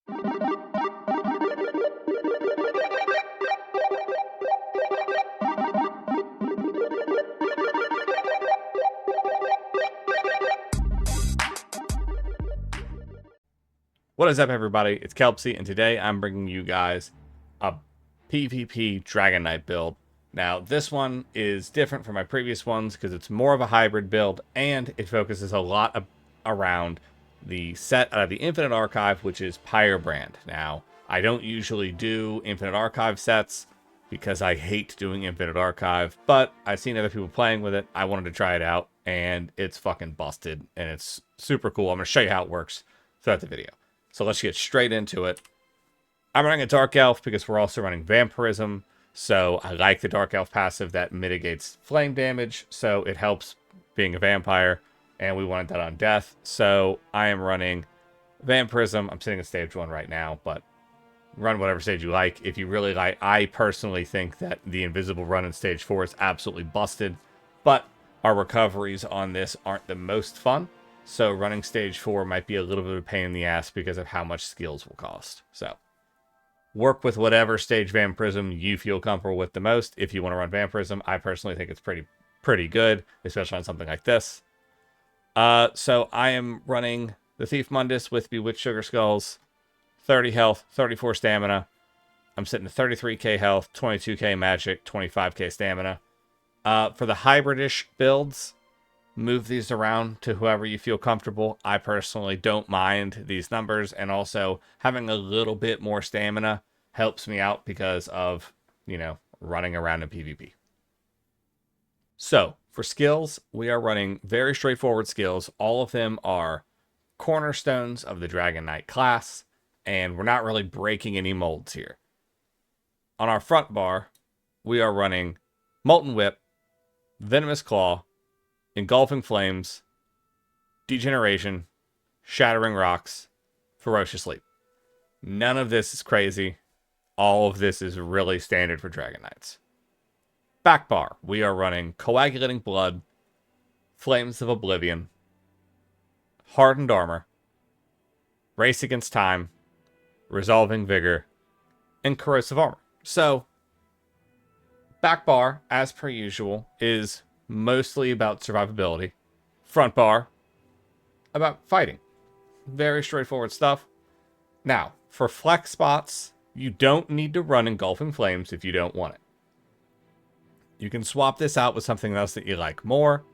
What is up, everybody? It's Kelpsy, and today I'm bringing you guys a PvP Dragonknight build. Now, this one is different from my previous ones because it's more of a hybrid build, and it focuses a lot around the set out of the Infinite Archive, which is Pyrebrand. Now, I don't usually do Infinite Archive sets because I hate doing Infinite Archive, but I've seen other people playing with it. I wanted to try it out, and it's fucking busted, and it's super cool. I'm going to show you how it works throughout the video. So let's get straight into it. I'm running a Dark Elf because we're also running Vampirism. So I like the Dark Elf passive that mitigates flame damage. So it helps being a vampire. And we wanted that on death. So I am running Vampirism. I'm sitting at stage 1 right now. But run whatever stage you like. If you really like, I personally think that the Invisible run in stage 4 is absolutely busted. But our recoveries on this aren't the most fun. So running stage 4 might be a little bit of a pain in the ass because of how much skills will cost. So work with whatever stage Vampirism you feel comfortable with the most. If you want to run Vampirism, I personally think it's pretty good, especially on something like this. So I am running the Thief Mundus with Bewitched Sugar Skulls, 30 health, 34 stamina. I'm sitting at 33k health, 22k magic, 25k stamina. For the hybridish builds, move these around to whoever you feel comfortable. I personally don't mind these numbers, and also having a little bit more stamina helps me out because of, running around in PvP. So, for skills, we are running very straightforward skills. All of them are cornerstones of the Dragonknight class, and we're not really breaking any molds here. On our front bar, we are running Molten Whip, Venomous Claw, Engulfing Flames, Degeneration, Shattering Rocks, Ferocious Leap. None of this is crazy. All of this is really standard for Dragonknights. Back bar, we are running Coagulating Blood, Flames of Oblivion, Hardened Armor, Race Against Time, Resolving Vigor, and Corrosive Armor. So, back bar, as per usual, is mostly about survivability. Front bar, about fighting. Very straightforward stuff. Now, for flex spots, you don't need to run Engulfing Flames if you don't want it. You can swap this out with something else that you like more.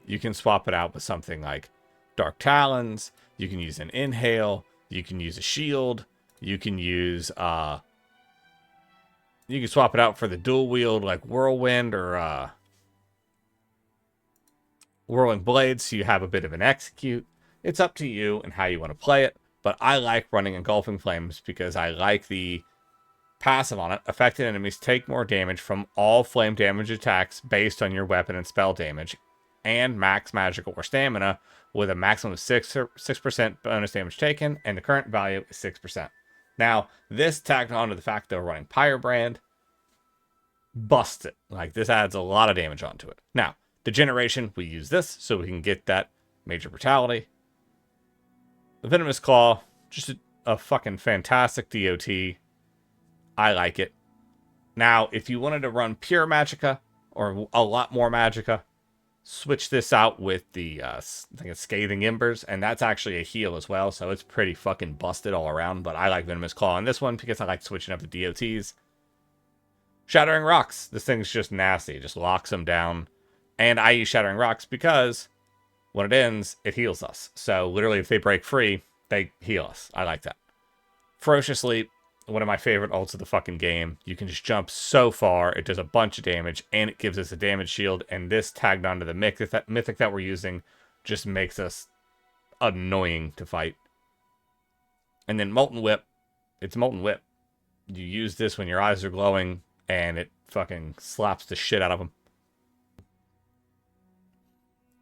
You can swap it out with something like Dark Talons. You can use an Inhale. You can use a Shield. You can use, you can swap it out for the dual wield like Whirlwind or, Whirling Blades, so you have a bit of an execute. It's up to you and how you want to play it, but I like running Engulfing Flames because I like the passive on it. Affected enemies take more damage from all flame damage attacks based on your weapon and spell damage, and max magical or stamina with a maximum of 6% bonus damage taken, and the current value is 6%. Now, this tacked on to the fact that we're running Pyrebrand busts it. Like, this adds a lot of damage onto it. Now, Degeneration, we use this so we can get that major brutality. The Venomous Claw, just a fucking fantastic DOT. I like it. Now, if you wanted to run pure Magicka, or a lot more Magicka, switch this out with the, I think it's Scathing Embers, and that's actually a heal as well, so it's pretty fucking busted all around, but I like Venomous Claw on this one because I like switching up the DOTs. Shattering Rocks, this thing's just nasty, it just locks them down. And I use Shattering Rocks because when it ends, it heals us. So literally, if they break free, they heal us. I like that. Ferocious Leap, one of my favorite ults of the fucking game. You can just jump so far. It does a bunch of damage, and it gives us a damage shield. And this tagged onto the Mythic that we're using just makes us annoying to fight. And then Molten Whip. It's Molten Whip. You use this when your eyes are glowing, and it fucking slaps the shit out of them.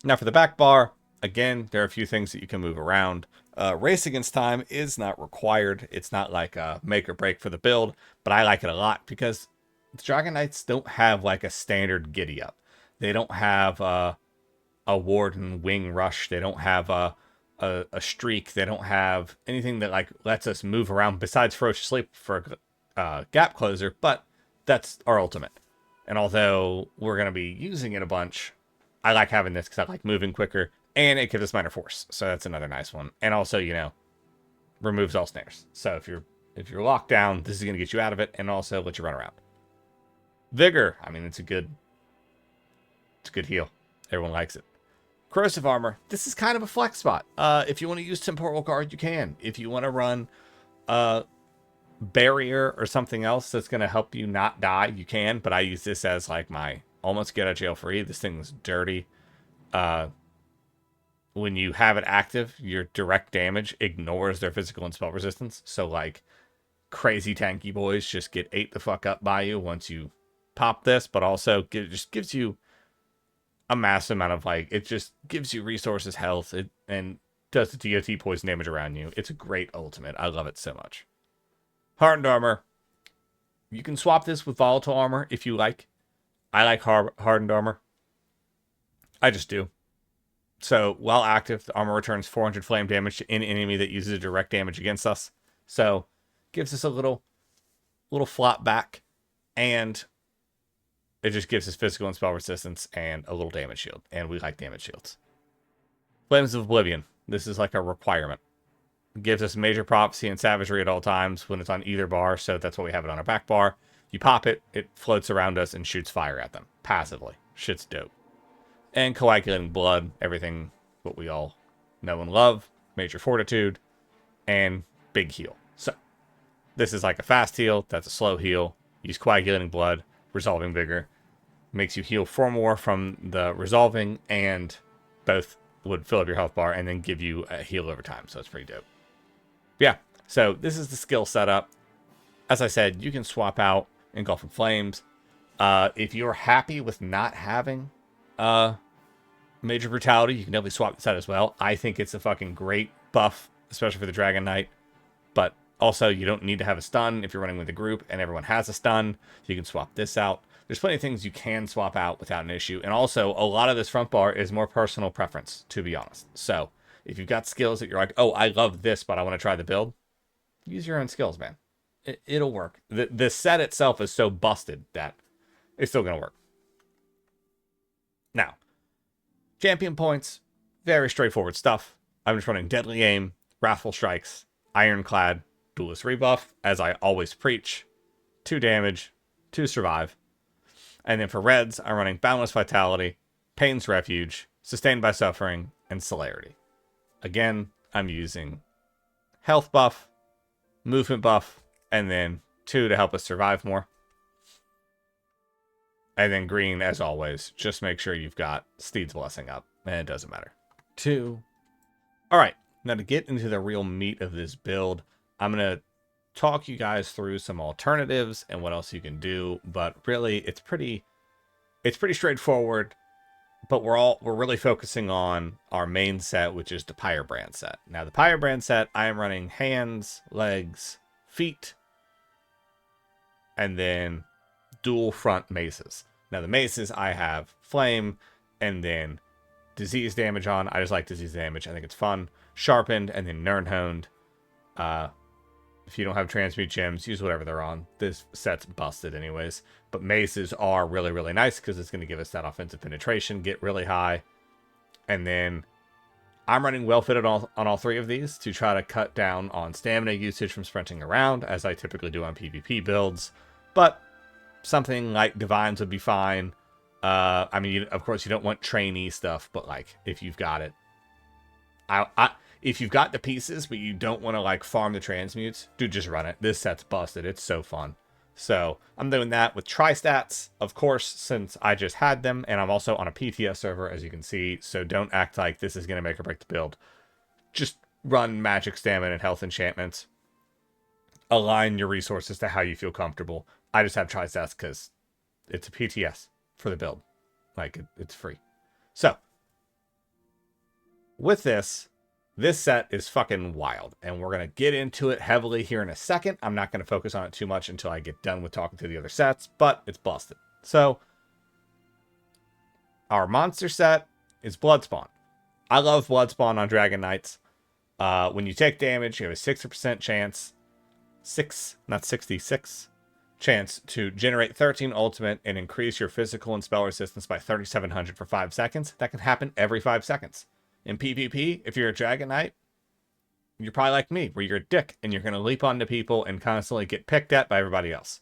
Now for the back bar, again, there are a few things that you can move around. Race Against Time is not required. It's not like a make or break for the build, but I like it a lot because the Dragonknights don't have like a standard giddy up. They don't have a Warden Wing Rush. They don't have a a streak. They don't have anything that like lets us move around besides Ferocious Sleep for Gap Closer, but that's our ultimate. And although we're going to be using it a bunch, I like having this because I like moving quicker, and it gives us minor force, so that's another nice one. And also, you know, removes all snares. So if you're locked down, this is going to get you out of it, and also let you run around. Vigor, I mean, it's a good heal. Everyone likes it. Corrosive Armor, this is kind of a flex spot. If you want to use Temporal Guard, you can. If you want to run Barrier or something else that's going to help you not die, you can. But I use this as like my almost get out of jail free. This thing's dirty. When you have it active, your direct damage ignores their physical and spell resistance. So like crazy tanky boys just get ate the fuck up by you once you pop this, but also it just gives you a massive amount of like, it just gives you resources, health, and does the DOT poison damage around you. It's a great ultimate. I love it so much. Hardened Armor. You can swap this with Volatile Armor if you like. I like Hardened Armor. I just do. So, while active, the armor returns 400 flame damage to any enemy that uses a direct damage against us. So, gives us a little flop back, and it just gives us physical and spell resistance and a little damage shield. And we like damage shields. Flames of Oblivion. This is like a requirement. It gives us Major Prophecy and Savagery at all times when it's on either bar, so that's why we have it on our back bar. You pop it, it floats around us and shoots fire at them, passively. Shit's dope. And Coagulating Blood, everything what we all know and love. Major Fortitude, and Big Heal. So, this is like a fast heal, that's a slow heal. Use Coagulating Blood, Resolving Vigor. Makes you heal 4 more from the Resolving, and both would fill up your health bar and then give you a heal over time, so it's pretty dope. Yeah, so this is the skill setup. As I said, you can swap out Engulfing Flames. If you're happy with not having Major Brutality, you can definitely swap this out as well. I think it's a fucking great buff, especially for the Dragonknight. But also, you don't need to have a stun if you're running with a group and everyone has a stun. You can swap this out. There's plenty of things you can swap out without an issue. And also, a lot of this front bar is more personal preference, to be honest. So, if you've got skills that you're like, oh, I love this, but I want to try the build, use your own skills, man. It'll work. The set itself is so busted that it's still going to work. Now, champion points, very straightforward stuff. I'm just running Deadly Aim, Wrathful Strikes, Ironclad, Duelist Rebuff, as I always preach. 2 damage, 2 survive. And then for reds, I'm running Boundless Vitality, Pain's Refuge, Sustained by Suffering, and Celerity. Again, I'm using health buff, movement buff, and then 2 to help us survive more. And then green, as always, just make sure you've got Steed's Blessing up, and it doesn't matter. 2. All right, now to get into the real meat of this build, I'm going to talk you guys through some alternatives and what else you can do, but really, it's pretty straightforward. But we're really focusing on our main set, which is the Pyrebrand set. Now, the Pyrebrand set, I am running hands, legs, feet, and then dual front maces. Now, the maces, I have flame, and then disease damage on. I just like disease damage. I think it's fun. Sharpened, and then Nirnhoned. If you don't have transmute gems, use whatever they're on. This set's busted anyways. But maces are really, really nice because it's going to give us that offensive penetration, get really high. And then I'm running well fitted on all 3 of these to try to cut down on stamina usage from sprinting around, as I typically do on PvP builds. But something like Divines would be fine. I mean, of course, you don't want trainee stuff, but like if you've got it, if you've got the pieces, but you don't want to like farm the transmutes, dude, just run it. This set's busted. It's so fun. So I'm doing that with Tri-Stats, of course, since I just had them, and I'm also on a PTS server, as you can see. So don't act like this is going to make or break the build. Just run magic, stamina, and health enchantments. Align your resources to how you feel comfortable. I just have Tri-Stats because it's a PTS for the build. Like, it's free. So, with this set is fucking wild, and we're going to get into it heavily here in a second. I'm not going to focus on it too much until I get done with talking to the other sets, but it's busted. So, our monster set is Bloodspawn. I love Bloodspawn on Dragonknights. When you take damage, you have a 60% chance, 66 chance to generate 13 ultimate and increase your physical and spell resistance by 3,700 for 5 seconds. That can happen every 5 seconds. In PvP, if you're a Dragonknight, you're probably like me, where you're a dick and you're going to leap onto people and constantly get picked at by everybody else.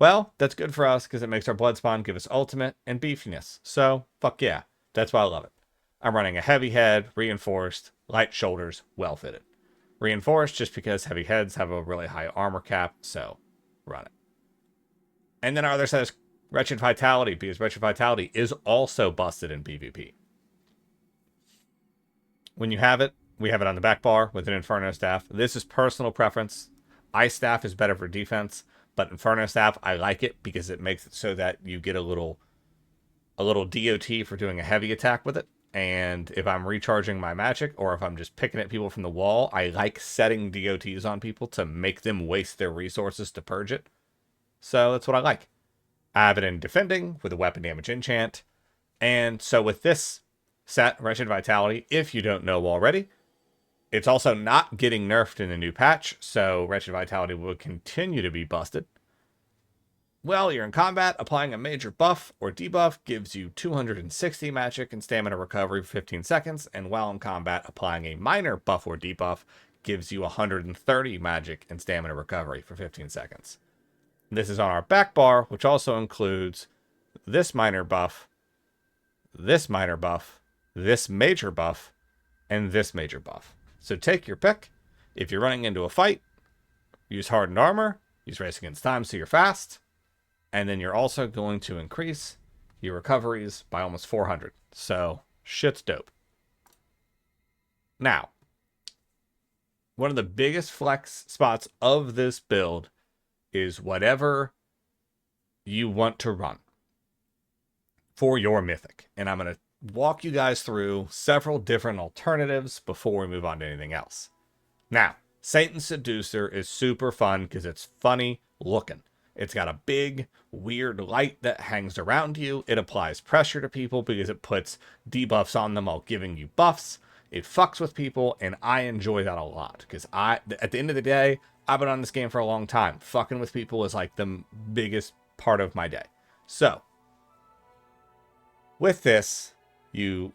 Well, that's good for us because it makes our blood spawn give us ultimate and beefiness. So, fuck yeah. That's why I love it. I'm running a heavy head, reinforced, light shoulders, well fitted. Reinforced just because heavy heads have a really high armor cap, so run it. And then our other set is Wretched Vitality, because Wretched Vitality is also busted in PvP. When you have it, we have it on the back bar with an Inferno Staff. This is personal preference. Ice Staff is better for defense, but Inferno Staff, I like it because it makes it so that you get a little DOT for doing a heavy attack with it. And if I'm recharging my magic, or if I'm just picking at people from the wall, I like setting DOTs on people to make them waste their resources to purge it. So that's what I like. I have it in defending with a weapon damage enchant. And so with this set, Wretched Vitality, if you don't know already, it's also not getting nerfed in the new patch, so Wretched Vitality will continue to be busted. While you're in combat, applying a major buff or debuff gives you 260 magic and stamina recovery for 15 seconds, and while in combat, applying a minor buff or debuff gives you 130 magic and stamina recovery for 15 seconds. This is on our back bar, which also includes this minor buff, this minor buff, this major buff, and this major buff. So take your pick. If you're running into a fight, use hardened armor, use race against time so you're fast, and then you're also going to increase your recoveries by almost 400. So shit's dope. Now, one of the biggest flex spots of this build is whatever you want to run for your Mythic. And I'm going to walk you guys through several different alternatives before we move on to anything else. Now, Satan's Seducer is super fun because it's funny looking. It's got a big, weird light that hangs around you. It applies pressure to people because it puts debuffs on them while giving you buffs. It fucks with people, and I enjoy that a lot. Because at the end of the day, I've been on this game for a long time. Fucking with people is like the biggest part of my day. So, with this,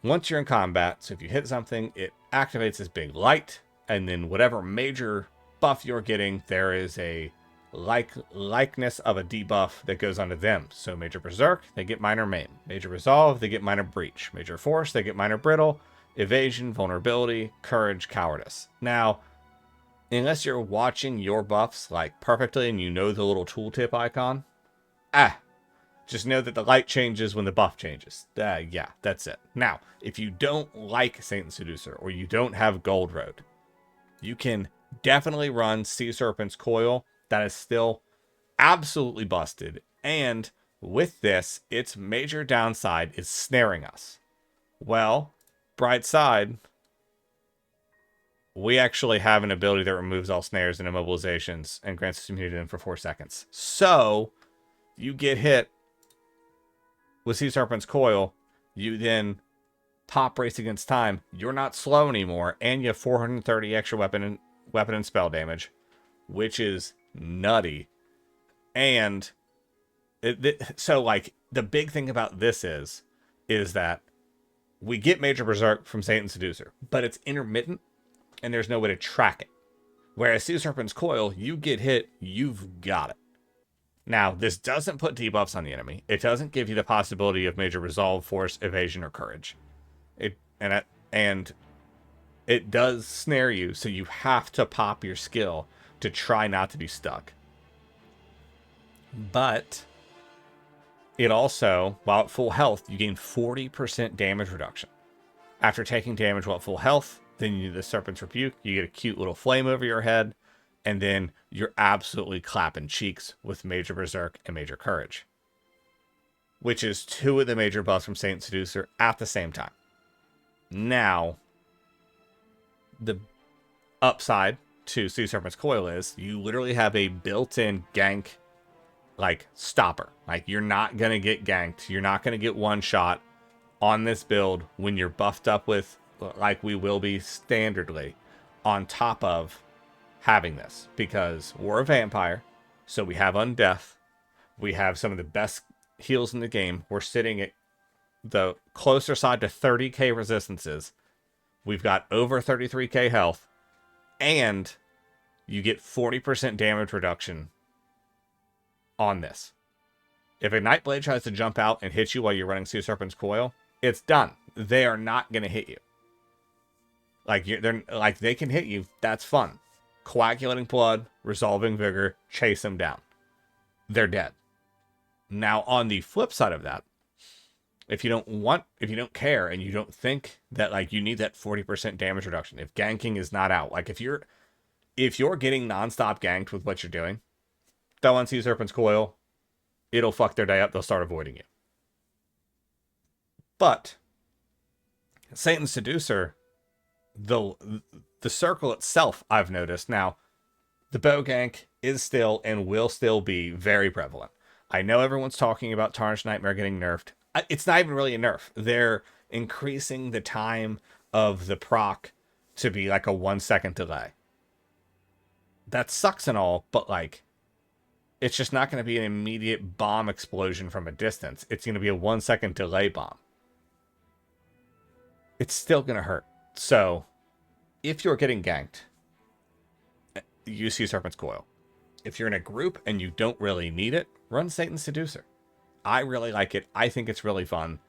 once you're in combat, so if you hit something, it activates this big light, and then whatever major buff you're getting, there is a likeness of a debuff that goes onto them. So Major Berserk, they get minor maim. Major Resolve, they get minor breach. Major Force, they get minor brittle. Evasion, vulnerability, courage, cowardice. Now, unless you're watching your buffs like perfectly and you know the little tooltip icon, just know that the light changes when the buff changes. Yeah, that's it. Now, if you don't like Satan's Seducer or you don't have Gold Road, you can definitely run Sea Serpent's Coil. That is still absolutely busted. And with this, its major downside is snaring us. Well, bright side, we actually have an ability that removes all snares and immobilizations and grants us immunity to them for 4 seconds. So, you get hit with Sea Serpent's Coil, you then top race against time. You're not slow anymore, and you have 430 extra weapon and spell damage, which is nutty. And so like the big thing about this is that we get Major Berserk from Satan's Seducer, but it's intermittent and there's no way to track it. Whereas Sea Serpent's Coil, you get hit, you've got it. Now, this doesn't put debuffs on the enemy. It doesn't give you the possibility of Major Resolve, Force, Evasion, or Courage. And it does snare you, so you have to pop your skill to try not to be stuck. But it also, while at full health, you gain 40% damage reduction. After taking damage while at full health, then you do the Serpent's Rebuke, you get a cute little flame over your head, and then you're absolutely clapping cheeks with Major Berserk and Major Courage, which is 2 of the major buffs from Saint Seducer at the same time. Now, the upside to Sea Serpent's Coil is you literally have a built-in gank, like, stopper. Like, you're not going to get ganked. You're not going to get one shot on this build when you're buffed up with, like we will be standardly, on top of having this, because we're a vampire, so we have undeath, we have some of the best heals in the game, we're sitting at the closer side to 30k resistances, we've got over 33k health, and you get 40% damage reduction on this. If a Nightblade tries to jump out and hit you while you're running Sea Serpent's Coil, it's done. They are not going to hit you. They can hit you. That's fun. Coagulating blood, resolving vigor, chase them down. They're dead. Now, on the flip side of that, if you don't care and you don't think that like you need that 40% damage reduction, if ganking is not out, like if you're getting nonstop ganked with what you're doing, throw on Sea Serpent's Coil, it'll fuck their day up. They'll start avoiding you. But Satan's Seducer, the circle itself, I've noticed now, the bow gank is still and will still be very prevalent. I know everyone's talking about Tarnished Nightmare getting nerfed. It's not even really a nerf. They're increasing the time of the proc to be like a 1 second delay. That sucks and all, but like, it's just not going to be an immediate bomb explosion from a distance. It's going to be a 1 second delay bomb. It's still going to hurt. So, if you're getting ganked, use Sea Serpent's Coil. If you're in a group and you don't really need it, run Satan's Seducer. I really like it. I think it's really fun.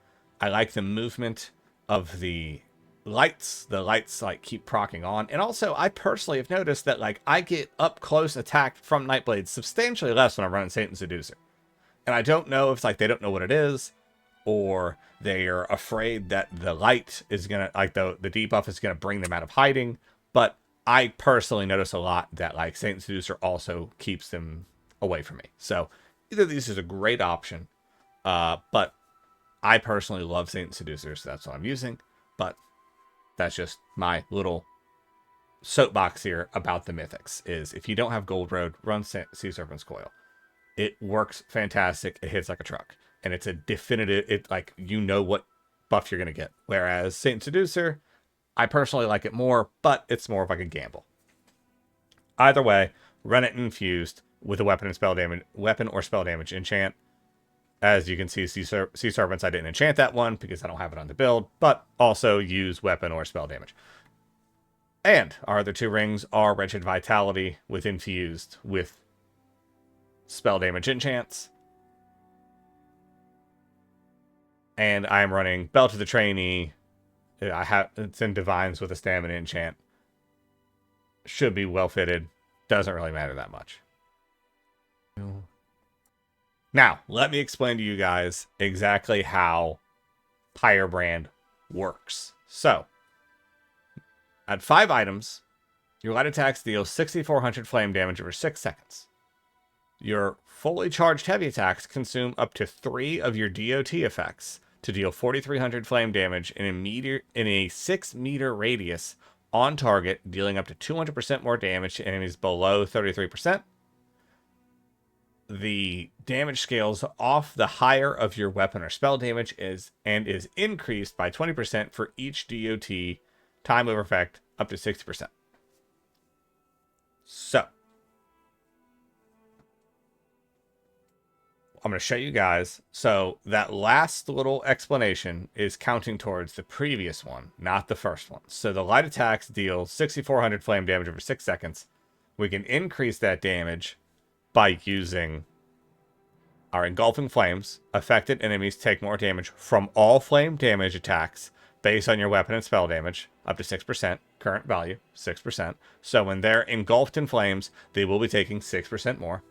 I like the movement of the lights. The lights like keep procking on. And also, I personally have noticed that like I get up close attacked from Nightblades substantially less when I'm running Satan's Seducer. And I don't know if it's like they don't know what it is, or they are afraid that the light is gonna, like the debuff is gonna bring them out of hiding. But I personally notice a lot that like Satan's Seducer also keeps them away from me. So either of these is a great option. But I personally love Satan's Seducer, so that's what I'm using. But that's just my little soapbox here about the Mythics, is if you don't have Gold Road, run Sea Serpent's Coil. It works fantastic. It hits like a truck. And it's a definitive, like, you know what buff you're going to get. Whereas Satan's Seducer, I personally like it more, but it's more of like a gamble. Either way, run it infused with a weapon or spell damage enchant. As you can see, Sea Serpents, I didn't enchant that one because I don't have it on the build, but also use weapon or spell damage. And our other two rings are Wretched Vitality with infused with spell damage enchants. And I'm running Belt of the Trainee. It's in Divines with a stamina enchant. Should be well fitted. Doesn't really matter that much. Now, let me explain to you guys exactly how Pyrebrand works. So, at 5 items, your light attacks deal 6,400 flame damage over 6 seconds. Your fully charged heavy attacks consume up to 3 of your DOT effects to deal 4,300 flame damage in a 6-meter radius on target, dealing up to 200% more damage to enemies below 33%. The damage scales off the higher of your weapon or spell damage is increased by 20% for each DOT time over effect up to 60%. So, I'm going to show you guys. So that last little explanation is counting towards the previous one, not the first one. So the light attacks deal 6,400 flame damage over 6 seconds. We can increase that damage by using our Engulfing Flames. Affected enemies take more damage from all flame damage attacks based on your weapon and spell damage, up to 6%, current value, 6%. So when they're engulfed in flames, they will be taking 6% more.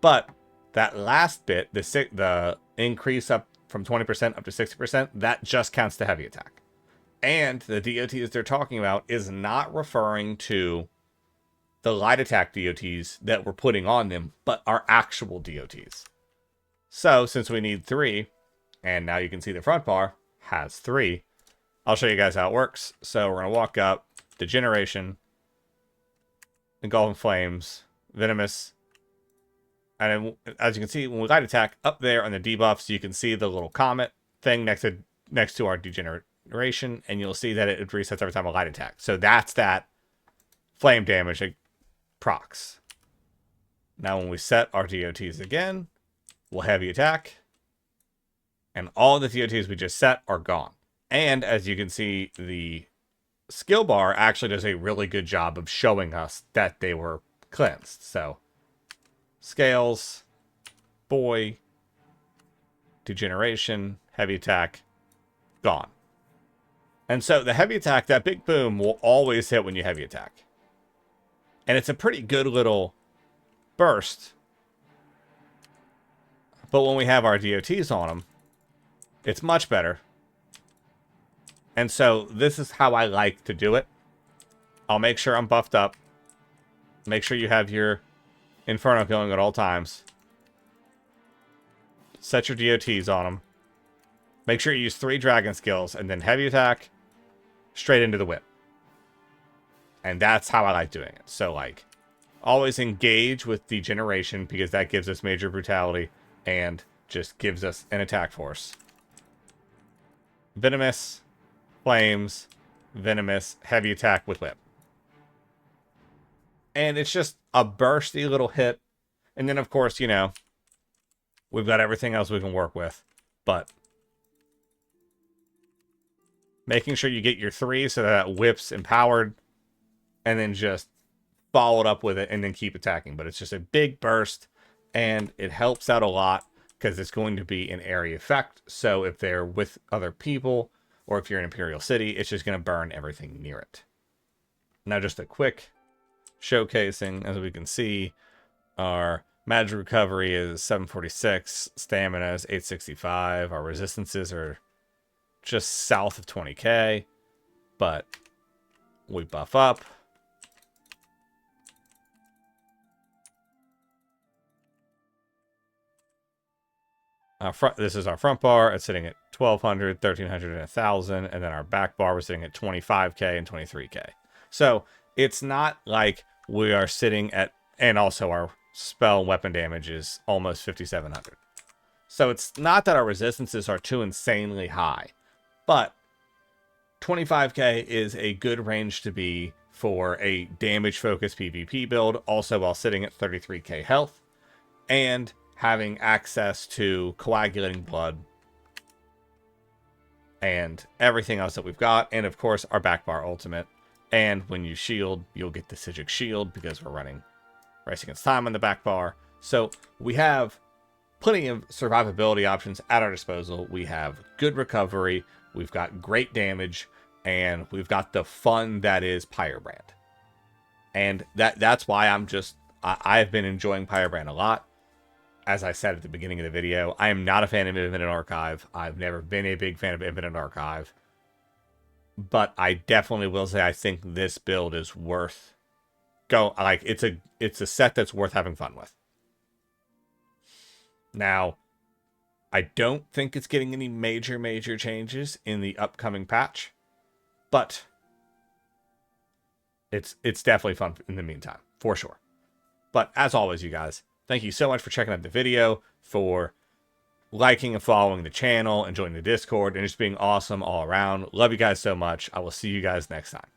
But that last bit, the increase up from 20% up to 60%, that just counts the heavy attack. And the DOTs they're talking about is not referring to the light attack DOTs that we're putting on them, but our actual DOTs. So, since we need 3, and now you can see the front bar has 3, I'll show you guys how it works. So, we're going to walk up, Degeneration, Engulfing Flames, Venomous, and then, as you can see, when we light attack, up there on the debuffs, you can see the little comet thing next to our generation, and you'll see that it resets every time a light attack. So that's that flame damage it procs. Now when we set our DOTs again, we'll heavy attack, and all the DOTs we just set are gone. And as you can see, the skill bar actually does a really good job of showing us that they were cleansed. So scales, boy, degeneration, heavy attack, gone. And so the heavy attack, that big boom, will always hit when you heavy attack. And it's a pretty good little burst. But when we have our DOTs on them, it's much better. And so this is how I like to do it. I'll make sure I'm buffed up. Make sure you have your Inferno going at all times. Set your DOTs on them. Make sure you use 3 dragon skills and then heavy attack straight into the whip. And that's how I like doing it. So like always engage with degeneration because that gives us major brutality and just gives us an attack force. Venomous, flames, venomous, heavy attack with whip. And it's just a bursty little hit. And then of course, you know, we've got everything else we can work with. But making sure you get your 3 so that whip's empowered. And then just follow it up with it and then keep attacking. But it's just a big burst. And it helps out a lot because it's going to be an area effect. So if they're with other people or if you're in Imperial City, it's just going to burn everything near it. Now just a quick showcasing. As we can see, our magic recovery is 746. Stamina is 865. Our resistances are just south of 20k. But we buff up. This is our front bar. It's sitting at 1200, 1300, and 1000. And then our back bar was sitting at 25k and 23k. So it's not like we are sitting at, and also our spell weapon damage is almost 5700. So it's not that our resistances are too insanely high, but 25k is a good range to be for a damage focused PvP build, also while sitting at 33k health and having access to coagulating blood and everything else that we've got, and of course our back bar ultimate. And when you shield, you'll get the Sigic shield because we're running Race Against Time on the back bar. So we have plenty of survivability options at our disposal. We have good recovery, we've got great damage, and we've got the fun that is Pyrebrand. And that's why I've been enjoying Pyrebrand a lot. As I said at the beginning of the video, I am not a fan of Infinite Archive. I've never been a big fan of Infinite Archive. But I definitely will say I think this build is worth it's a set that's worth having fun with. Now, I don't think it's getting any major changes in the upcoming patch, but it's definitely fun in the meantime, for sure. But as always, you guys, thank you so much for checking out the video, for liking and following the channel, and joining the Discord, and just being awesome all around. Love you guys so much. I will see you guys next time.